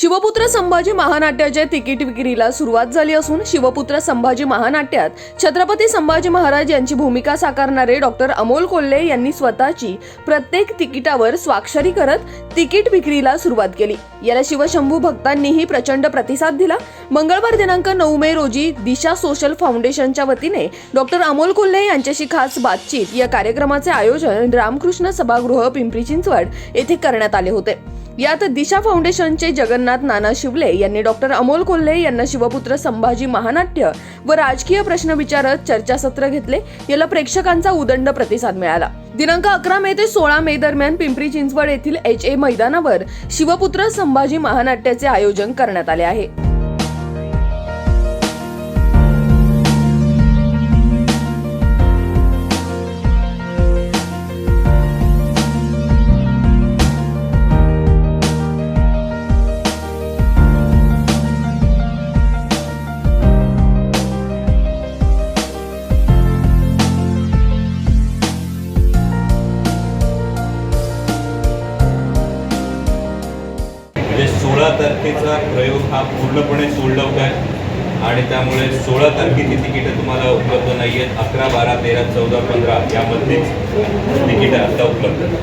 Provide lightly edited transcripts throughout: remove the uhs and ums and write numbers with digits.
Shivputra Sambhaji महानाट्याच्या ticket विक्रीला सुरुवात झाली असून शिवपुत्र संभाजी महानाट्यात छत्रपती संभाजी महाराज यांची भूमिका साकारणारे डॉक्टर अमोल कोल्हे यांनी स्वतःची प्रत्येक तिकिटावर स्वाक्षरी करत तिकीट विक्रीला सुरुवात केली। याला शिवशंभू भक्तांनीही प्रचंड प्रतिसाद दिला। मंगळवार दिनांक 9 मे रोजी दिशा सोशल फाउंडेशनच्या वतीने डॉक्टर अमोल कोल्हे यांच्याशी खास बातचीत या कार्यक्रमाचे आयोजन रामकृष्ण सभागृह पिंपरी चिंचवड येथे करण्यात आले होते। यात दिशा फाउंडेशनचे जगन्नाथ नाना शिवले यांनी डॉक्टर अमोल कोल्हे यांना शिवपुत्र संभाजी महानाट्य व राजकीय प्रश्न विचारत चर्चासत्र घेतले। याला प्रेक्षकांचा उदंड प्रतिसाद मिळाला। दिनांक 11 मे ते 16 मे दरम्यान पिंपरी चिंचवड येथील HA मैदानावर शिवपुत्र संभाजी महानाट्याचे आयोजन करण्यात आले आहे। म्हणजे 16 तारखेचा प्रयोग हा पूर्णपणे सोल्ड आउट आहे आणि त्यामुळे 16 तारखेची तिकीटं तुम्हाला उपलब्ध नाही आहेत। 11, 12, 13, 14, 15 यामधलीच तिकीटं आता उपलब्ध आहेत।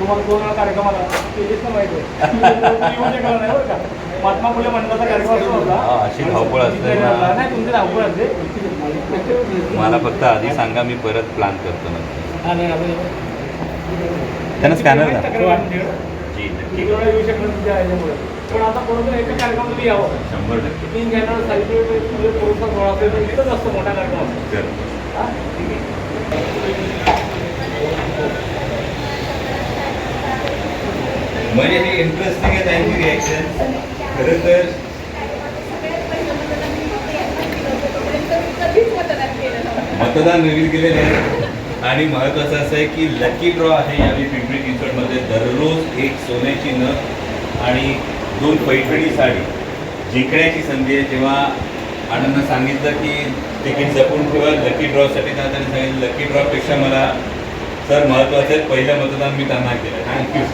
तुम्हाला दोन कार्यक्रमाला माहिती आहे महात्मा फुले मंडळाचा कार्यक्रम असतो होता। अशी धावपळ असते नाही, तुमची धावपळ असते। मला फक्त आधी सांगा, मी परत प्लॅन करतो ना। त्यांना स्कॅनर द्या। जी नक्की येऊ शकणार तुमच्या ह्याच्यामुळे, पण आता बरोबर एका कार्यक्रम तुम्ही यावं 100% 3 जानेवारी साहित्य पुरस्कार सोहळा असेल तर तिथंच असतो मोठा कार्यक्रम असतो। म्हणजे हे इंटरेस्टिंग आहे त्यांची रिॲक्शन। खरं तर मतदान रिव्हील केलेले आहे आणि महत्त्वाचं असं आहे की लकी ड्रॉ आहे यावेळी पिंपरी चिंचवडमध्ये। दररोज एक सोन्याची नथ आणि 2 पैठणी साडी जिंकण्याची संधी आहे। जेव्हा आनंदनं सांगितलं की तिकीट जपून ठेवा लकी ड्रॉसाठी, त्यांनी सांगितलं लकी ड्रॉपेक्षा मला सर महत्त्वाचं आहे पहिलं मतदान मी त्यांना केलं। थँक्यू।